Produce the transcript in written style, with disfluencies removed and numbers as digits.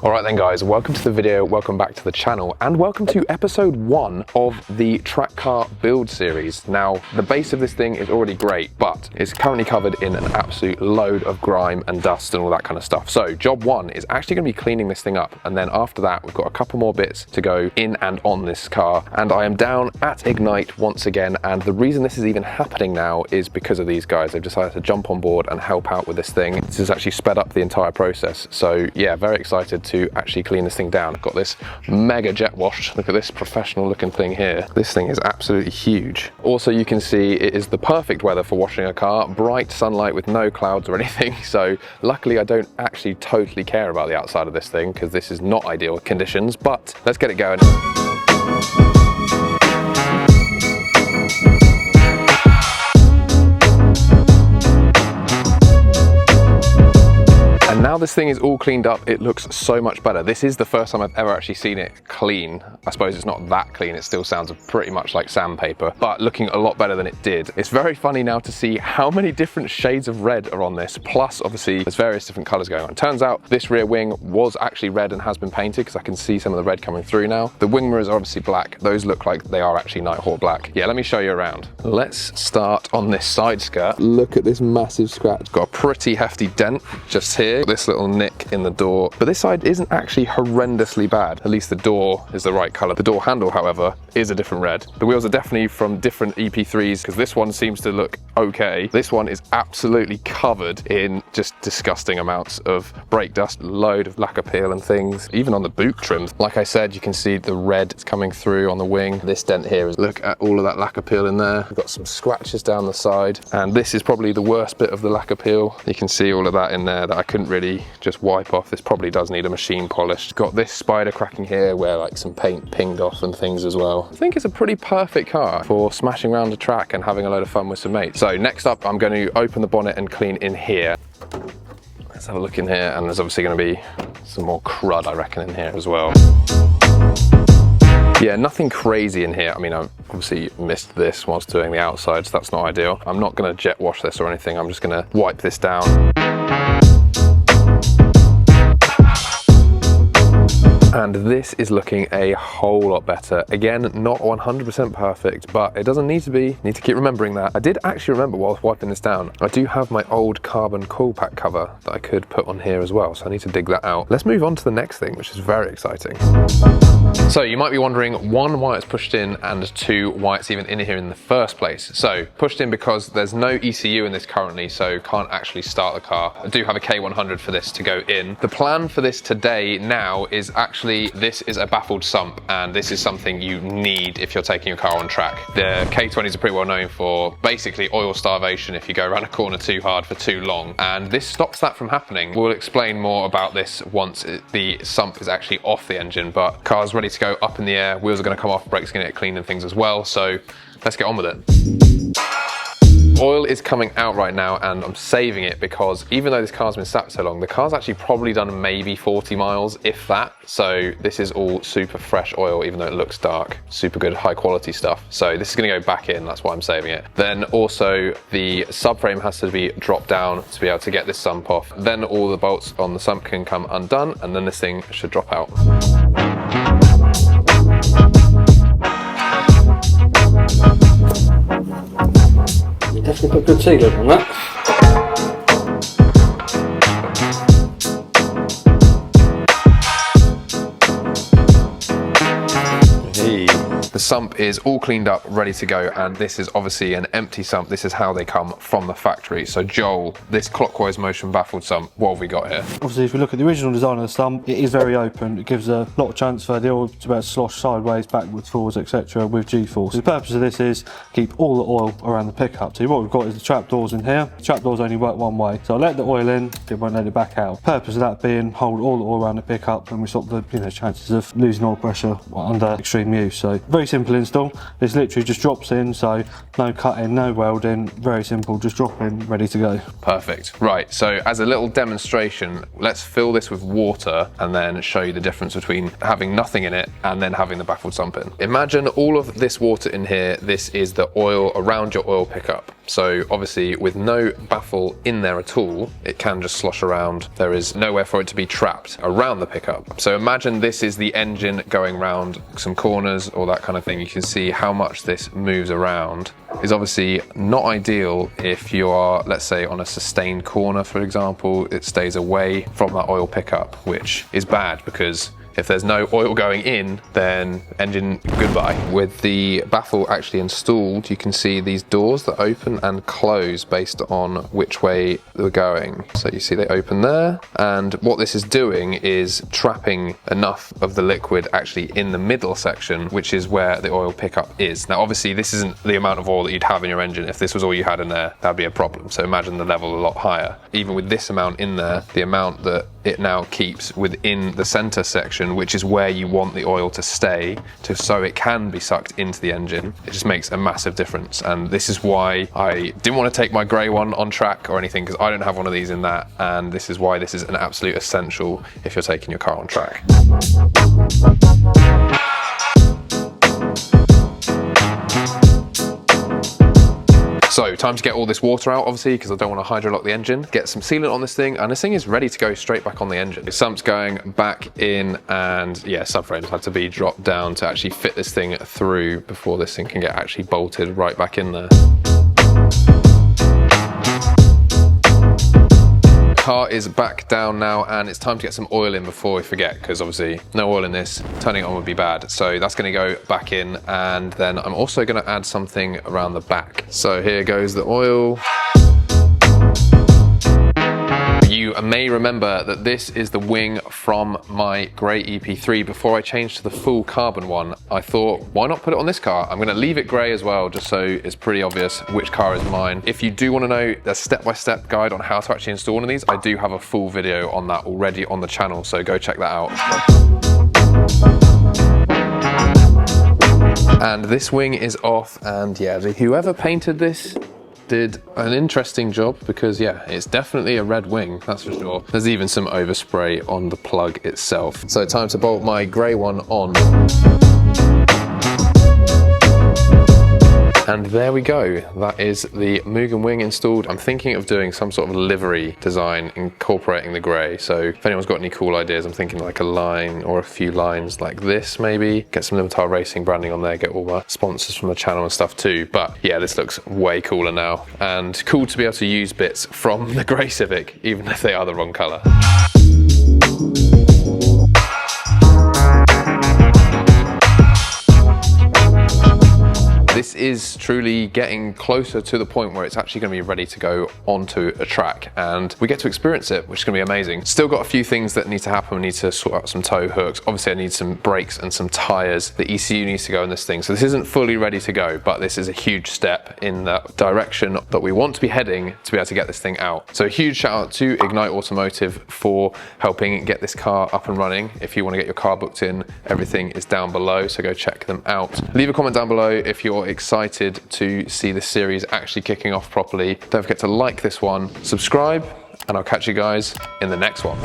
Alright then guys, welcome to the video, welcome back to the channel, and welcome to episode 1 of the track car build series. Now, the base of this thing is already great, but it's currently covered in an absolute load of grime and dust and all that kind of stuff. So job 1 is actually going to be cleaning this thing up, and then after that we've got a couple more bits to go in and on this car. And I am down at Ignite once again, and the reason this is even happening now is because of these guys. They've decided to jump on board and help out with this thing. This has actually sped up the entire process. So yeah, very excited to actually clean this thing down. I've got this mega jet wash. Look at this professional looking thing here. This thing is absolutely huge. Also, you can see it is the perfect weather for washing a car. Bright sunlight with no clouds or anything. So luckily I don't actually totally care about the outside of this thing because this is not ideal conditions, but let's get it going. Now this thing is all cleaned up, it looks so much better. This is the first time I've ever actually seen it clean. I suppose it's not that clean, it still sounds pretty much like sandpaper, but looking a lot better than it did. It's very funny now to see how many different shades of red are on this, plus obviously there's various different colours going on. Turns out this rear wing was actually red and has been painted because I can see some of the red coming through now. The wing mirrors are obviously black. Those look like they are actually Nighthawk black. Yeah, let me show you around. Let's start on this side skirt. Look at this massive scratch. It's got a pretty hefty dent just here. This little nick in the door, but this side isn't actually horrendously bad. At least the door is the right color. The door handle, however, is a different red. The wheels are definitely from different EP3s because this one seems to look okay. This one is absolutely covered in just disgusting amounts of brake dust, load of lacquer peel and things, even on the boot trims. Like I said, you can see the red is coming through on the wing. This dent here is, look at all of that lacquer peel in there. We've got some scratches down the side, and this is probably the worst bit of the lacquer peel. You can see all of that in there that I couldn't really just wipe off. This probably does need a machine polish. Got this spider cracking here where like some paint pinged off and things as well. I think it's a pretty perfect car for smashing around a track and having a load of fun with some mates. So next up, I'm going to open the bonnet and clean in here. Let's have a look in here, and there's obviously going to be some more crud, I reckon, in here as well. Yeah, nothing crazy in here. I mean, I've obviously missed this whilst doing the outside, so that's not ideal. I'm not going to jet wash this or anything. I'm just going to wipe this down. And this is looking a whole lot better. Again, not 100% perfect, but it doesn't need to be. Need to keep remembering that. I did actually remember while wiping this down, I do have my old carbon coil pack cover that I could put on here as well, so I need to dig that out. Let's move on to the next thing, which is very exciting. So you might be wondering, 1, why it's pushed in, and 2, why it's even in here in the first place. So pushed in because there's no ECU in this currently, so can't actually start the car. I do have a K100 for this to go in. The plan for this today now is actually, this is a baffled sump, and this is something you need if you're taking your car on track. The K20s are pretty well known for basically oil starvation if you go around a corner too hard for too long, and this stops that from happening. We'll explain more about this once the sump is actually off the engine, but car's ready to go up in the air, wheels are going to come off, brakes are going to get cleaned and things as well, so let's get on with it. Oil is coming out right now, and I'm saving it because even though this car's been sat so long, the car's actually probably done maybe 40 miles, if that. So this is all super fresh oil, even though it looks dark. Super good, high quality stuff. So this is gonna go back in, that's why I'm saving it. Then also the subframe has to be dropped down to be able to get this sump off. Then all the bolts on the sump can come undone, and then this thing should drop out. Definitely put good sealant on that. The sump is all cleaned up, ready to go, and this is obviously an empty sump. This is how they come from the factory. So Joel, this Clockwise Motion Baffled Sump, what have we got here? Obviously, if we look at the original design of the sump, it is very open. It gives a lot of chance for the oil to be able to slosh sideways, backwards, forwards, etc. with G-force. The purpose of this is keep all the oil around the pickup. So what we've got is the trap doors in here. The trap doors only work one way. So I let the oil in, it won't let it back out. Purpose of that being hold all the oil around the pickup, and we stop the chances of losing oil pressure under extreme use. So very Very simple install. This literally just drops in, so no cutting, no welding, very simple, just drop in, ready to go. Perfect. Right, so as a little demonstration, let's fill this with water and then show you the difference between having nothing in it and then having the baffled sump in. Imagine all of this water in here. This is the oil around your oil pickup. So obviously with no baffle in there at all, it can just slosh around. There is nowhere for it to be trapped around the pickup. So imagine this is the engine going around some corners or that kind of thing. You can see how much this moves around. Is obviously not ideal if you are, let's say, on a sustained corner, for example. It stays away from that oil pickup, which is bad because if there's no oil going in, then engine goodbye. With the baffle actually installed, you can see these doors that open and close based on which way they're going. So you see they open there, and what this is doing is trapping enough of the liquid actually in the middle section, which is where the oil pickup is. Now obviously this isn't the amount of oil that you'd have in your engine. If this was all you had in there, that'd be a problem. So imagine the level a lot higher. Even with this amount in there, the amount that it now keeps within the center section, which is where you want the oil to stay, so it can be sucked into the engine. It just makes a massive difference. And this is why I didn't want to take my grey one on track or anything, because I don't have one of these in that. And this is why this is an absolute essential if you're taking your car on track. So time to get all this water out, obviously, because I don't want to hydrolock the engine. Get some sealant on this thing, and this thing is ready to go straight back on the engine. The sump's going back in, and yeah, subframes had to be dropped down to actually fit this thing through before this thing can get actually bolted right back in there. Car is back down now, and it's time to get some oil in before we forget, because obviously no oil in this, turning it on would be bad. So that's going to go back in, and then I'm also going to add something around the back. So here goes the oil. You may remember that this is the wing from my grey EP3. Before I changed to the full carbon one, I thought, why not put it on this car? I'm going to leave it grey as well, just so it's pretty obvious which car is mine. If you do want to know the step-by-step guide on how to actually install one of these, I do have a full video on that already on the channel, so go check that out. And this wing is off, and yeah, whoever painted this did an interesting job, because yeah, it's definitely a red wing, that's for sure. There's even some overspray on the plug itself. So time to bolt my grey one on. And there we go. That is the Mugen wing installed. I'm thinking of doing some sort of livery design incorporating the grey. So if anyone's got any cool ideas, I'm thinking like a line or a few lines like this maybe. Get some Limitar Racing branding on there, get all my sponsors from the channel and stuff too. But yeah, this looks way cooler now. And cool to be able to use bits from the grey Civic, even if they are the wrong colour. This is truly getting closer to the point where it's actually going to be ready to go onto a track, and we get to experience it, which is going to be amazing. Still got a few things that need to happen. We need to sort out some tow hooks. Obviously I need some brakes and some tyres. The ECU needs to go in this thing. So this isn't fully ready to go, but this is a huge step in the direction that we want to be heading to be able to get this thing out. So a huge shout out to Ignite Automotive for helping get this car up and running. If you want to get your car booked in, everything is down below, so go check them out. Leave a comment down below if you're excited to see this series actually kicking off properly. Don't forget to like this one, subscribe, and I'll catch you guys in the next one.